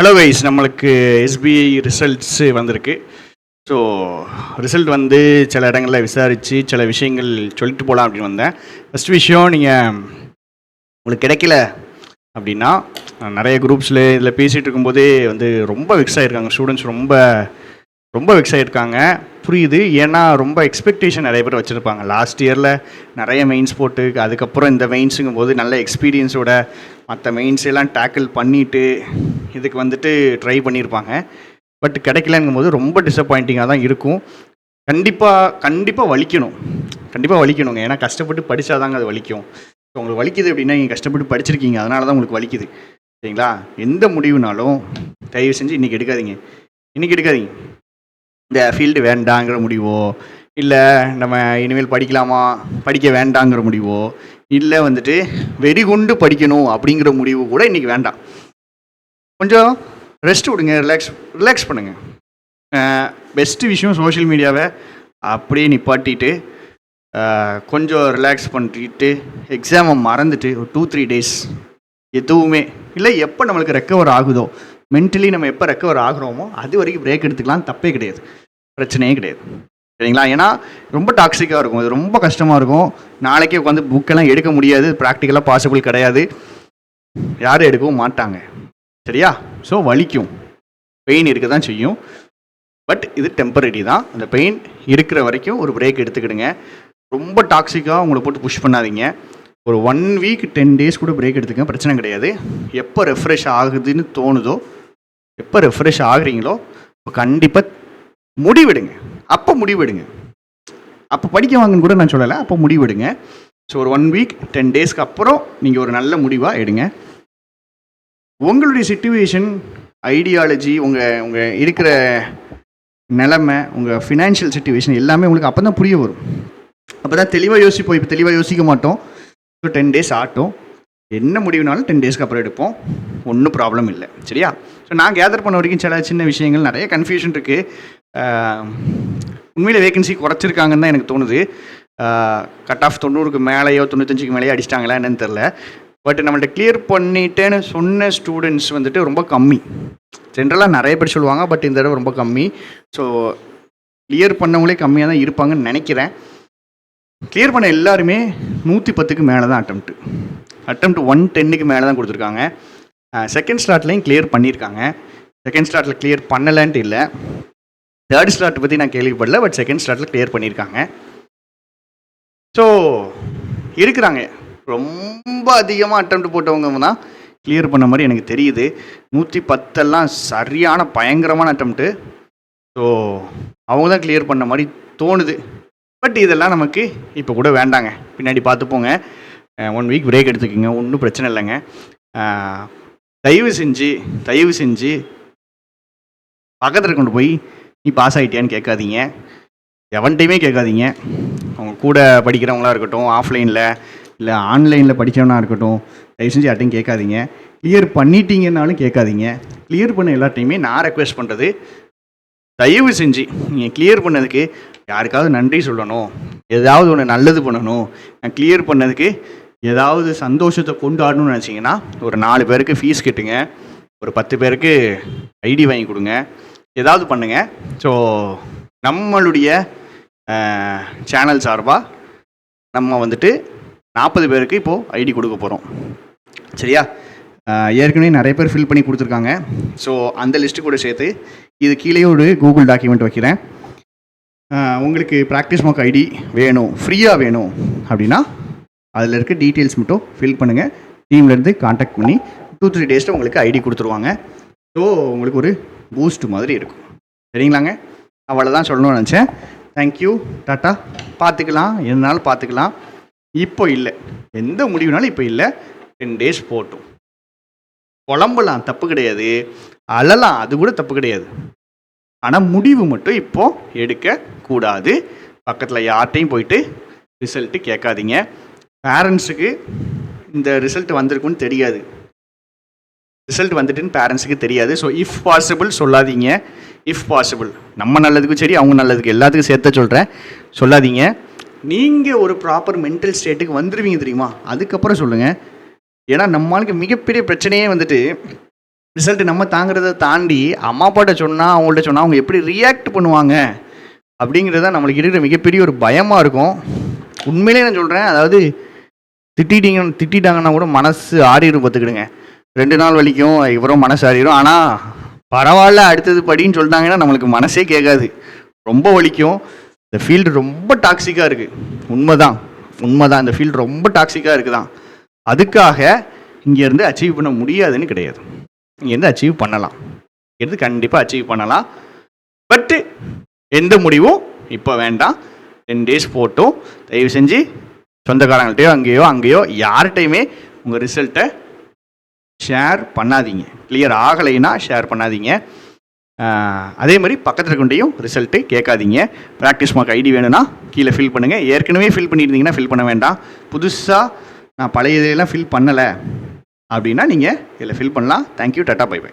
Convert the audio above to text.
Hello guys, நம்மளுக்கு SBI results வந்திருக்கு. So result வந்து சில இடங்களில் விசாரித்து சில விஷயங்கள் சொல்லிட்டு போகலாம் அப்படின்னு வந்தேன். ஃபஸ்ட் விஷயம், நீங்கள் உங்களுக்கு கிடைக்கல அப்படின்னா, நிறைய குரூப்ஸில் இதில் பேசிகிட்டு இருக்கும்போதே வந்து ரொம்ப வெக்ஸ் ஆகிருக்காங்க. ஸ்டூடெண்ட்ஸ் ரொம்ப ரொம்ப வெக்ஸ் ஆகிருக்காங்க. புரியுது. ஏன்னா ரொம்ப எக்ஸ்பெக்டேஷன் நிறைய பேர் வச்சுருப்பாங்க. லாஸ்ட் இயரில் நிறைய மெயின்ஸ் போட்டு அதுக்கப்புறம் இந்த மெயின்ஸுங்கும் போது நல்ல எக்ஸ்பீரியன்ஸோட மற்ற மெயின்ஸ் எல்லாம் டேக்கிள் பண்ணிவிட்டு இதுக்கு வந்துட்டு ட்ரை பண்ணியிருப்பாங்க. பட் கிடைக்கலங்கும் போது ரொம்ப டிசப்பாயிண்டிங்காக தான் இருக்கும். கண்டிப்பாக வலிக்கணுங்க. ஏன்னா கஷ்டப்பட்டு படித்தாதாங்க அது வலிக்கும். ஸோ உங்களுக்கு வலிக்குது அப்படின்னா நீங்கள் கஷ்டப்பட்டு படிச்சிருக்கீங்க, அதனால தான் உங்களுக்கு வலிக்குது. சரிங்களா? எந்த முடிவுனாலும் தயவு செஞ்சு இன்றைக்கி எடுக்காதீங்க. இந்த ஃபீல்டு வேண்டாங்கிற முடிவோ, இல்லை நம்ம இனிமேல் படிக்க வேண்டாங்கிற முடிவோ, இல்லை வந்துட்டு வெறிகொண்டு படிக்கணும் அப்படிங்கிற முடிவு கூட இன்றைக்கி வேண்டாம். கொஞ்சம் ரெஸ்ட் விடுங்க, ரிலாக்ஸ் பண்ணுங்கள். பெஸ்ட்டு விஷயம், சோஷியல் மீடியாவை அப்படியே நிப்பாட்டிட்டு கொஞ்சம் ரிலாக்ஸ் பண்ணிட்டு எக்ஸாமை மறந்துட்டு ஒரு 2-3 டேஸ் எதுவுமே இல்லை, எப்போ நம்மளுக்கு ரெக்கவர் ஆகுதோ, மென்டலி நம்ம எப்போ ரெக்கவர் ஆகுறோமோ அது வரைக்கும் பிரேக் எடுத்துக்கலாம். தப்பே கிடையாது, பிரச்சனையே கிடையாது. சரிங்களா? ஏன்னா ரொம்ப டாக்ஸிக்காக இருக்கும், அது ரொம்ப கஷ்டமாக இருக்கும். நாளைக்கே உட்காந்து புக்கெல்லாம் எடுக்க முடியாது, ப்ராக்டிக்கலாக பாசிபிள் கிடையாது, யாரும் எடுக்கவும் மாட்டாங்க. சரியா? ஸோ வலிக்கும், பெயின் இருக்க தான் செய்யும். பட் இது டெம்பரரி தான். அந்த பெயின் இருக்கிற வரைக்கும் ஒரு பிரேக் எடுத்துக்கிடுங்க. ரொம்ப டாக்ஸிக்காக உங்களை போட்டு புஷ் பண்ணாதீங்க. ஒரு 1 வீக் 10 டேஸ் கூட பிரேக் எடுத்துக்கங்க, பிரச்சனை கிடையாது. எப்போ ரெஃப்ரெஷ் ஆகுதுன்னு தோணுதோ, எப்போ ரெஃப்ரெஷ் ஆகுறீங்களோ கண்டிப்பாக முடிவெடுங்க. அப்போ படிக்க வாங்கன்னு கூட நான் சொல்லலை, அப்போ முடிவெடுங்க. ஸோ ஒரு 1 வீக் 10 டேஸ்க்கு அப்புறம் நீங்கள் ஒரு நல்ல முடிவாக எடுங்க. உங்களுடைய சிச்சுவேஷன், ஐடியாலஜி, உங்கள் இருக்கிற நிலைமை, உங்கள் ஃபினான்ஷியல் சிச்சுவேஷன் எல்லாமே உங்களுக்கு அப்போ தான் புரிய வரும். அப்போ தான் தெளிவாக யோசிப்போம். இப்போ தெளிவாக யோசிக்க மாட்டோம். ஸோ 10 டேஸ் ஆகட்டும். என்ன முடிவுனாலும் 10 டேஸ்க்கு அப்புறம் எடுப்போம், ஒன்றும் ப்ராப்ளம் இல்லை. சரியா? ஸோ நான் கேதர் பண்ண வரைக்கும் சில சின்ன விஷயங்கள், நிறைய கன்ஃபியூஷன் இருக்குது. உண்மையில் வேகன்சி குறைச்சிருக்காங்கன்னு தான் எனக்கு தோணுது. கட் ஆஃப் 90க்கு மேலேயோ 95க்கு மேலேயோ அடிச்சிட்டாங்களா என்னன்னு தெரில. பட் நம்மள்ட்ட கிளியர் பண்ணிட்டேன்னு சொன்ன ஸ்டூடெண்ட்ஸ் வந்துட்டு ரொம்ப கம்மி. ஜென்ரலாக நிறைய பேர் சொல்லுவாங்க, பட் இந்த தடவை ரொம்ப கம்மி. ஸோ கிளியர் பண்ணவங்களே கம்மியாக தான் இருப்பாங்கன்னு நினைக்கிறேன். கிளியர் பண்ண எல்லாருமே 110க்கு மேலே தான் அட்டம்ப்ட் 110க்கு மேலே தான் கொடுத்துருக்காங்க. செகண்ட் ஸ்லாட்லையும் கிளியர் பண்ணியிருக்காங்க. செகண்ட் ஸ்லாட்டில் கிளியர் பண்ணலன்ட்டு இல்லை, தேர்ட் ஸ்லாட் பற்றி நான் கேள்விப்படல. பட் செகண்ட் ஸ்லாட்டில் கிளியர் பண்ணியிருக்காங்க. ஸோ இருக்கிறாங்க, ரொம்ப அதிகமாக அட்டம்ப்ட் போட்டவங்க தான் கிளியர் பண்ண மாதிரி எனக்கு தெரியுது. 110 சரியான பயங்கரமான அட்டம்ப்ட்டு. ஸோ அவங்க தான் கிளியர் பண்ண மாதிரி தோணுது. பட் இதெல்லாம் நமக்கு இப்போ கூட வேண்டாங்க, பின்னாடி பார்த்துப்போங்க. 1 வீக் பிரேக் எடுத்துக்கோங்க, ஒன்றும் பிரச்சனை இல்லைங்க. தயவு செஞ்சு பக்கத்தில் கொண்டு போய் நீ பாஸ் ஆகிட்டியான்னு கேட்காதீங்க, எவன்ட்டையுமே கேட்காதீங்க. அவங்க கூட படிக்கிறவங்களாக இருக்கட்டும், ஆஃப்லைனில் இல்லை ஆன்லைனில் படிக்கிறவனாக இருக்கட்டும், தயவு செஞ்சு யார்ட்டையும் கேட்காதீங்க. கிளியர் பண்ணிட்டீங்கன்னாலும் கேட்காதீங்க. கிளியர் பண்ண எல்லாத்தையுமே நான் ரெக்வெஸ்ட் பண்ணுறது, தயவு செஞ்சு நீங்கள் கிளியர் பண்ணதுக்கு யாருக்காவது நன்றி சொல்லணும், ஏதாவது ஒன்று நல்லது பண்ணணும், நான் கிளியர் பண்ணதுக்கு ஏதாவது சந்தோஷத்தை கொண்டாடணும்னு நினச்சிங்கன்னா ஒரு 4 பேருக்கு ஃபீஸ் கட்டுங்க, ஒரு 10 பேருக்கு ஐடி வாங்கி கொடுங்க, ஏதாவது பண்ணுங்கள். ஸோ நம்மளுடைய சேனல் சார்பாக நம்ம வந்துட்டு 40 பேருக்கு இப்போது ஐடி கொடுக்க போகிறோம். சரியா? ஏற்கனவே நிறைய பேர் ஃபில் பண்ணி கொடுத்துருக்காங்க. ஸோ அந்த லிஸ்ட்டு கூட சேர்த்து இது கீழே ஒரு கூகுள் டாக்குமெண்ட் வைக்கிறேன். உங்களுக்கு ப்ராக்டிஸ் மார்க் ஐடி வேணும், ஃப்ரீயாக வேணும் அப்படின்னா அதில் இருக்க டீட்டெயில்ஸ் மட்டும் ஃபில் பண்ணுங்கள். டீம்லேருந்து காண்டாக்ட் பண்ணி 2-3 டேஸில் உங்களுக்கு ஐடி கொடுத்துருவாங்க. ஸோ உங்களுக்கு ஒரு பூஸ்ட் மாதிரி இருக்கும். சரிங்களாங்க? அவ்வளோதான் சொல்லணும்னு நினச்சேன். Thank you, tata. பார்த்துக்கலாம், என்னாலும் பார்த்துக்கலாம். இப்போ இல்லை, எந்த முடிவுனாலும் இப்போ இல்லை. 10 டேஸ் போட்டும். புலம்பலாம், தப்பு கிடையாது. அழலாம், அது கூட தப்பு கிடையாது. ஆனால் முடிவு மட்டும் இப்போது எடுக்கக்கூடாது. பக்கத்தில் யார்ட்டையும் போயிட்டு ரிசல்ட்டு கேட்காதீங்க. பேரண்ட்ஸுக்கு இந்த ரிசல்ட் வந்திருக்குன்னு தெரியாது, ரிசல்ட் வந்துட்டுன்னு பேரண்ட்ஸுக்கு தெரியாது. ஸோ இஃப் பாசிபிள் சொல்லாதீங்க. இஃப் பாசிபிள் நம்ம நல்லதுக்கும் சரி, அவங்க நல்லதுக்கு எல்லாத்துக்கும் சேர்த்த சொல்கிறேன், சொல்லாதீங்க. நீங்கள் ஒரு ப்ராப்பர் மென்டல் ஸ்டேட்டுக்கு வந்துடுவீங்க தெரியுமா, அதுக்கப்புறம் சொல்லுங்கள். ஏன்னா நம்மளுக்கு மிகப்பெரிய பிரச்சனையே வந்துட்டு ரிசல்ட் நம்ம தாங்கிறத தாண்டி அம்மா அப்பாட்ட சொன்னால் அவங்கள்ட்ட சொன்னால் அவங்க எப்படி ரியாக்ட் பண்ணுவாங்க அப்படிங்கிறத நம்மளுக்கு இருக்கிற மிகப்பெரிய ஒரு பயமாக இருக்கும். உண்மையிலே நான் சொல்கிறேன், அதாவது திட்டாங்கன்னா கூட மனசு ஆறிடும் பார்த்துக்கிடுங்க. 2 நாள் வலிக்கும், இவரும் மனசு ஆறிடும். ஆனால் பரவாயில்ல அடுத்தது படின்னு சொல்லிட்டாங்கன்னா நம்மளுக்கு மனசே கேட்காது, ரொம்ப வலிக்கும். இந்த ஃபீல்டு ரொம்ப டாக்ஸிக்காக இருக்குது. உண்மைதான். இந்த ஃபீல்டு ரொம்ப டாக்ஸிக்காக இருக்குதான். அதுக்காக இங்கேருந்து அச்சீவ் பண்ண முடியாதுன்னு கிடையாது. இங்கேருந்து அச்சீவ் பண்ணலாம், இங்கேருந்து கண்டிப்பாக அச்சீவ் பண்ணலாம். பட்டு எந்த முடிவும் இப்போ வேண்டாம். 10 days போட்டும் தயவு செஞ்சு சொந்தக்காரங்கள்ட்டையோ அங்கேயோ யார்கிட்டையுமே உங்கள் ரிசல்ட்டை ஷேர் பண்ணாதீங்க. கிளியர் ஆகலைன்னா ஷேர் பண்ணாதீங்க. அதே மாதிரி பக்கத்தில் இருக்கொண்டையும் ரிசல்ட்டு கேட்காதீங்க. ப்ராக்டிஸ் மார்க் ஐடி வேணும்னா கீழே ஃபில் பண்ணுங்கள். ஏற்கனவே ஃபில் பண்ணியிருந்தீங்கன்னா ஃபில் பண்ண வேண்டாம். புதுசாக நான் பழைய இதையெல்லாம் ஃபில் பண்ணலை அப்படின்னா நீங்கள் இதில் ஃபில் பண்ணலாம். Thank you, tata, bye by.